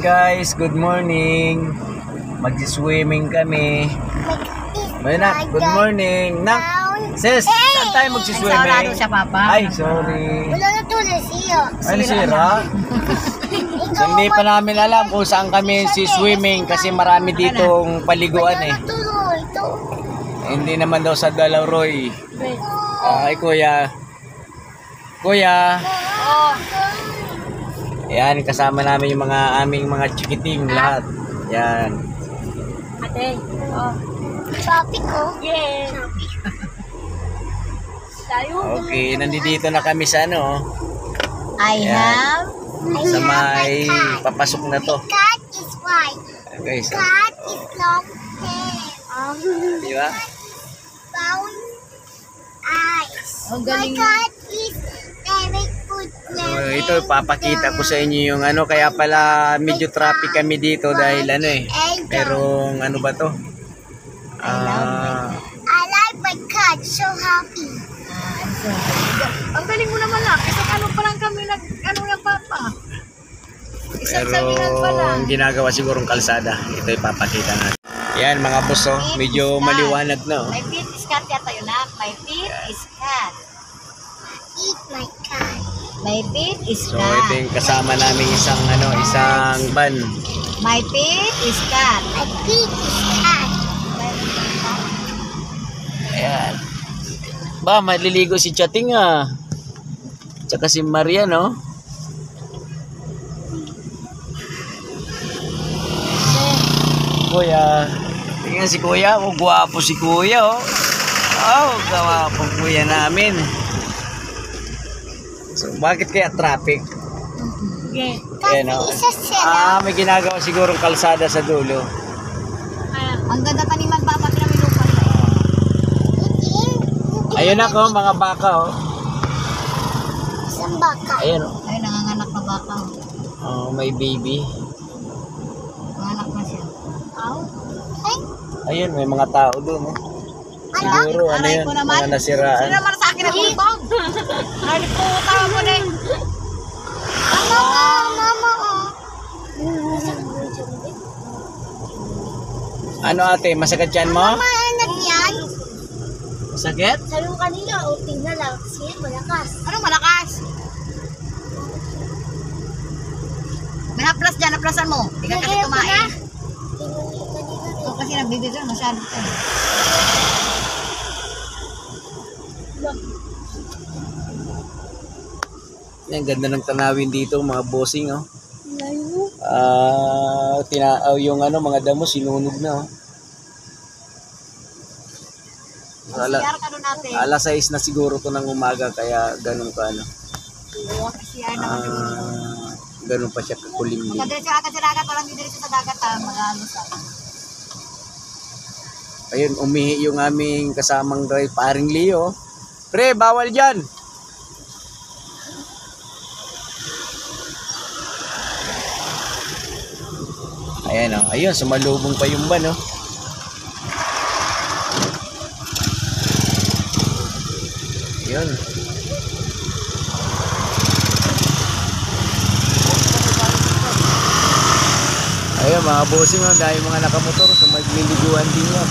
guys, good morning. Mag-swimming kami. Maynak, good morning. Nak, sis, saan tayo mag-swimming? Siya, Papa. Ay, sorry. Wala na to na siya. Ano sira? So, hindi pa namin alam kung saan kami swimming kasi marami ditong paliguan eh. Hindi naman daw sa Dalaroy. Ay, kuya. Kuya. Ayan, kasama namin yung aming mga chikiting lahat. Yan. Ate. Shopping ko. Yes. Okay, nandito na kami sa ano. I Ayan. have. Sa may papasok na to. Cat is white. Guys, Cat is long hair. di ba? Brown eyes. Ang My galing. cat is very good. So, ito papakita ko sa inyo yung ano, kaya pala medyo traffic kami dito dahil ano eh. Merong ano ba to? I like my cat. So happy. Ang galing mo naman lang. Isang ano pa lang kami ano yung Papa. Isang sabihan pa lang. Merong ginagawa sigurong kalsada. Ito ipapakita natin. Yan mga boss, oh, medyo maliwanag na. Oh. My feet is cat yata yun na. My feet is cat. Eat my cat. My feet is So cat. ito yung kasama namin isang van. My feet is cat. My feet is cat. Ayan. Ba, maliligo si Chating ah. Tsaka si Maria, no? Kuya. Tingnan si Kuya. Oh, guwapo si Kuya, oh. Oh, guwapo Kuya namin. So, bakit kaya traffic? Okay. Ayan, oh. Isa sila. May ginagawa sigurong kalsada sa dulo. Ang ganda pa ni Papa na may lupa. Ayun ako, mga baka, oh. Isang baka. Ayun, oh. Ay, nanganganak na baka. Oh, may baby. Nanganak na siya. Ow. Ay, Ayun, may mga tao doon, oh. Siguro, ano Aray yun, ko naman. mga nasiraan. Sino naman sa akin ang bulbong? Ay, puta mo na eh. mama, oh. Ano ate, masakit yan mo? Mama, anak yan. Masakit? Sabi mo kanina, open na lang. Kasi malakas. Anong malakas? May haplas dyan, haplasan mo. Hindi ka kasi kumain. Ito kasi nagbibigay, masyado ka. Ang ganda ng tanawin dito, mga bossing, oh. Layo. Yung ano, mga damo, sinunog na, oh. Siyar ka doon natin. Alas 6 na siguro to ng umaga, kaya ganun ka, ano. Siyar naman siguro. Ganun pa siya kakulimlim. Magkadiretso agad sa dagat, walang didiretso sa dagat ha, mag-alos ha. Ayun, umihi yung aming kasamang drive, paring Leo. Pre, bawal dyan! Ayan, oh. Ayun, sumalubong pa yung van, oh. Ayun. Ayun, mga bossing, oh, dahil mga nakamotor, so magliliguan din yan.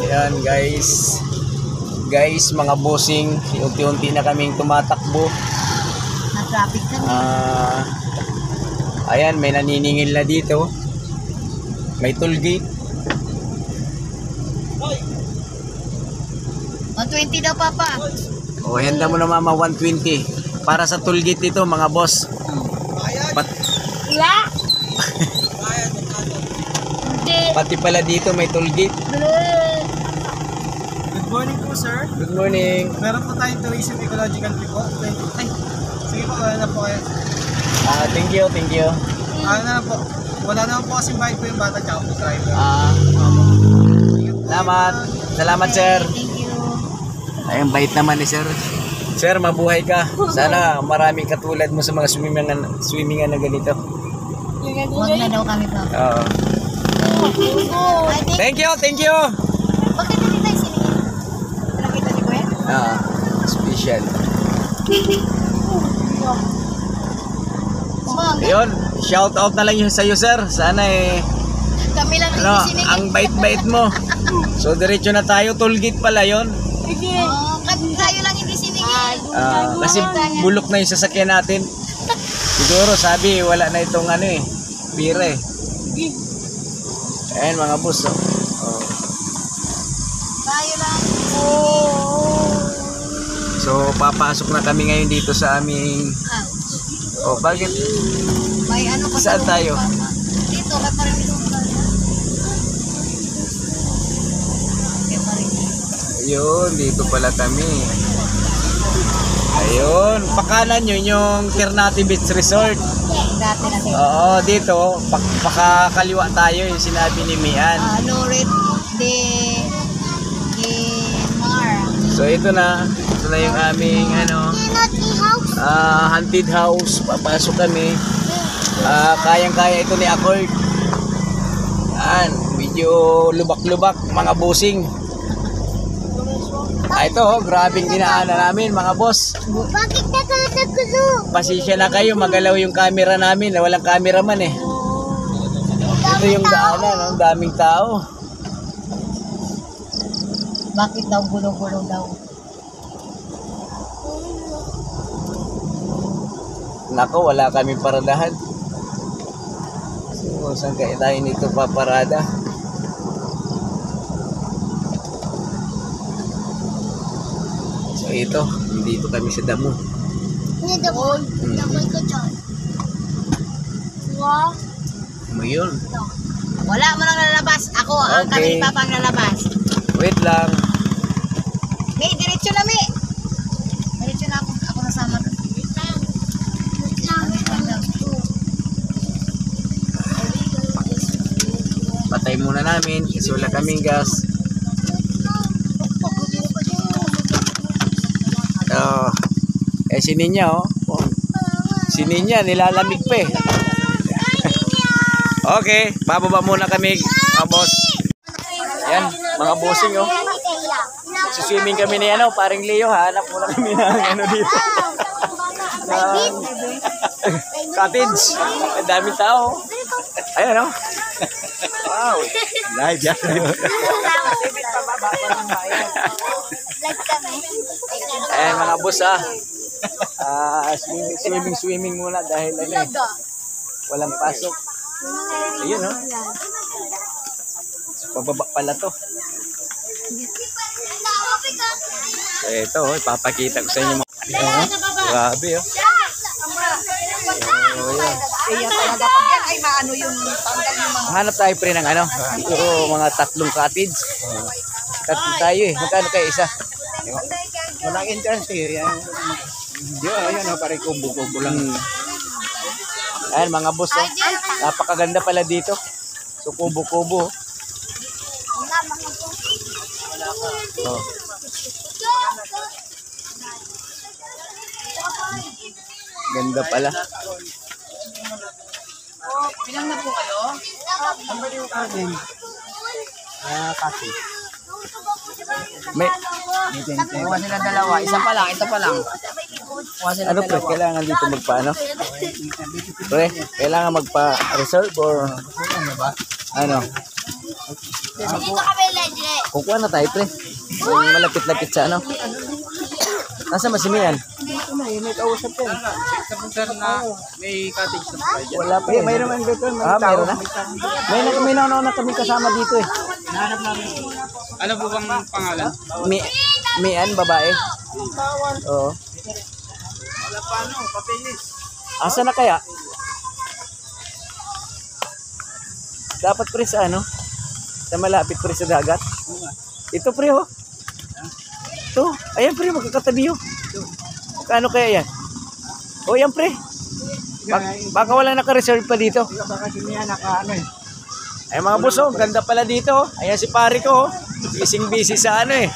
Ayan, guys. Guys, mga bossing, unti-unti na kaming tumatakbo. Na-traffic ka na. Ayan, may naniningil na dito. May toll gate. 120 daw, Papa. O, handa mo na mama, 120. Para sa toll gate dito, mga boss. Wala. Hindi. Pati pala dito may toll gate. Good morning po, sir. Good morning. Meron po tayong tourism ecological trip po. Ay, sige po, wala na po kayo. Thank you, thank you. Ano na po, wala naman po kasing bayad po yung bata tsaka po driver. Salamat. Salamat, sir. Thank you. Ay, ang bait naman ni sir. Sir, mabuhay ka. Sana maraming katulad mo sa mga swimmingan na ganito. Huwag na daw kami, Papa. Oo. Thank you, thank you. Bakit hindi tayo siningin? Nakita ni Kuya? Special. Ayun, shout out na lang yun sa'yo, sir. Sana Kami lang ano, sinigil. ang bait-bait mo. So, diretso na tayo. Tollgate pala yun. Tayo lang hindi sinigil. Kasi bulok na yung sasakyan natin. Siguro, sabi, wala na itong pira eh. Ayan, mga boss. Tayo lang. So, papasok na kami ngayon dito sa aming... bakit? May ano pa Saan tayo? Dito, may Parimiso. Ayun, dito pala kami. Ayun, pakanan yun yung Ternate Beach Resort. Dati na sila. Oo, dito, pakakaliwa tayo yung sinabi ni Mian. Lurid de Mar. So, ito na yung aming haunted house. Papasok kami. Kayang-kaya ito ni Accord. Yan, medyo lubak-lubak, mga bossing. Ito, grabing dinaanan namin, mga boss. Bakit nagkakagulo? Pasensya na kayo, magalaw yung camera namin. Walang cameraman eh. Ito yung daanan, ang daming tao. Bakit daw gulo-gulo daw? Nako, wala kaming paradahan. So, saan kaya tayo nito paparada? So, ito. Dito kami sa damo. Hindi, damol. Damol ko dyan. Wow. Ngayon. Wala mo nang lalabas. Ako, ang Okay. kami papang lalabas. Wait lang. May diretso na, may. Diretso na ako. Ako nasama. Patay muna namin kasi wala kaming gas. Si Ninya si Ninya nilalamig pa eh. Okay, bababa muna kami, mga boss. Yan, mga bossing swimming kami ni paring Leo, hanap muna kami ng dito. Cottage. Ang dami tao. Ayan Wow. Live yan. Ayan, mga boss swimming muna dahil walang pasok. Ayun pababa pala to. So ito ipapakita ko sa inyo grabe Kaya talaga pag yan ay maano yung tanggal yung mga... hanap tayo pre ng mga 3 cottage. 3 tayo magkano kayo isa? Walang entrance eh. Ayan, pare kubo-kubo lang. Ayan mga boss napakaganda pala dito. So kubo-kubo. Ganda pala. Bilang na po kayo? Kasi. May Kuha sila dalawa. Isa pa lang, ito pa lang. Kuha sila ano pre, kailangan dito magpaano? Pre, kailangan magpa-reserve or ano? Dito kami legit. Kukuha na tayo pre. Yung malapit-lapit sa ano? Nasa masimiyan? May kausap yan. Sir na may cottage na pa dyan. Wala pa eh. May naman dito. Meron na? May nauna kami kasama dito eh. Hinahanap namin. Ano po bang pangalan? Mian, babae. Oo. Wala pa papilis. Asa na kaya? Dapat pre sa ano? Sa malapit pre sa dagat. Ito pre Ito. Ayan pre, magkakatabi Kano kaya yan? Yan pre. Baka walang naka-reserve pa dito. Baka si Mia Ay mga boss ganda pala dito Ayan si pare ko busy sa ano eh.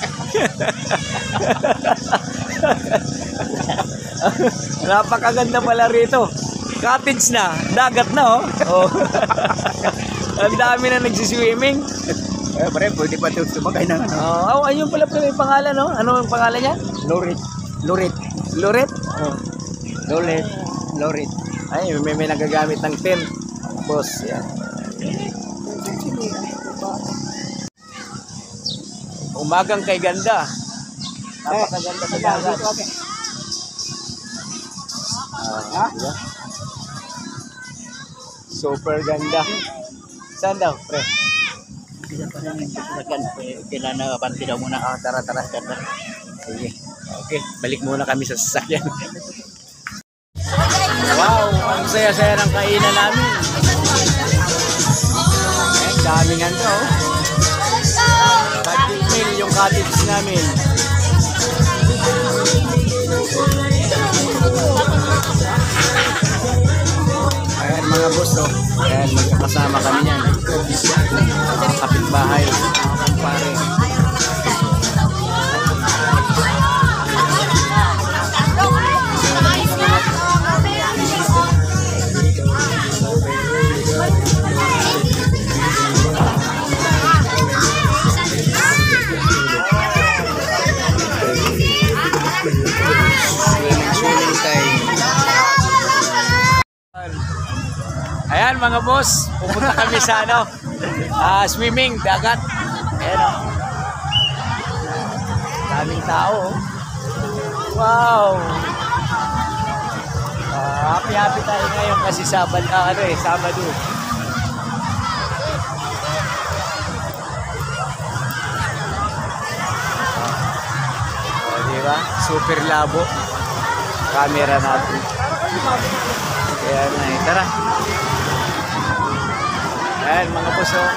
Napakaganda pala rito. Cottage na, dagat na Ang dami na nagsiswimming. Pare, pwede pa ito sumakay na. Ayun pala may pangalan Ano ang pangalan niya? Lorit. Loret? Lorit. Ay, may nagagamit ng tent. Boss, yan. Umagang kay ganda. Napakaganda sa dagat. Diba? Super ganda. Saan daw, pre? Kailan na panti daw muna. Tara. Sige. Okay, balik muna kami sa sasakyan. Wow, ang saya-saya ng kainan namin. Daming ano, oh. Budget meal yung cottage namin. Ayan mga boss, oh. Ayan, magkakasama kami yan. Mga kapitbahay, mga kumpare. Ayan mga boss, pupunta kami sa ano, swimming, dagat. Ayan o. Daming tao. Wow. Happy tayo ngayon kasi Sabado. Diba? Super labo. Camera natin. Ayan na, tara. Ayan mga boss, oh.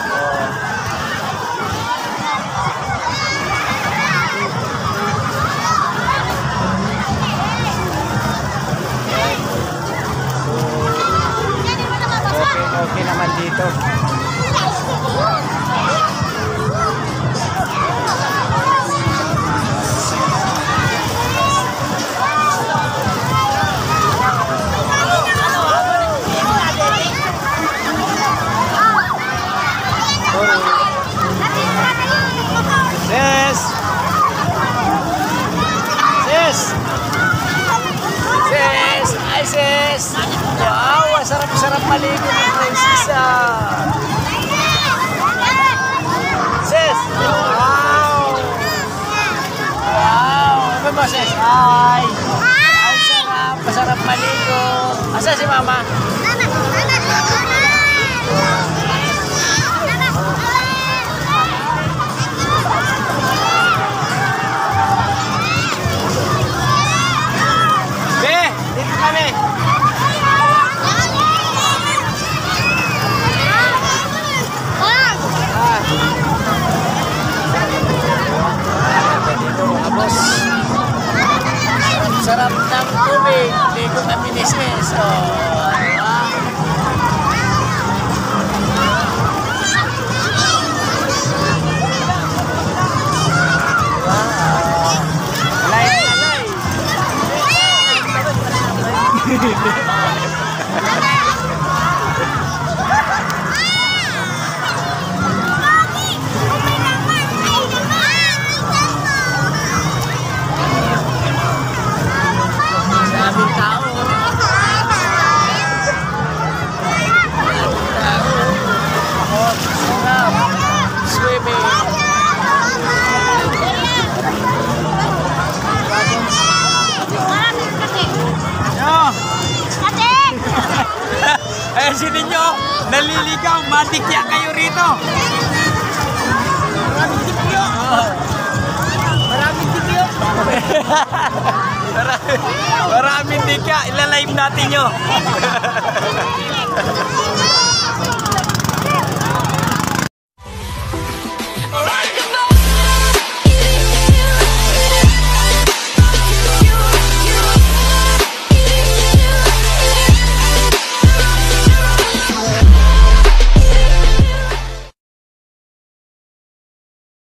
Okay naman dito. Sis! Wow, sarap-sarap maligo ng prinsesa. Sis! Wow! Wow! Ano ba sis? Hi! Ay, sarap! Masarap maligo. Asa si mama? Sarap ng tubig. Ligo kami ni sis. Ayan si ninyo, naliligaw, matikya kayo rito. Maraming tikyo. Maraming tikyo. Maraming tikya, ilalive natin nyo.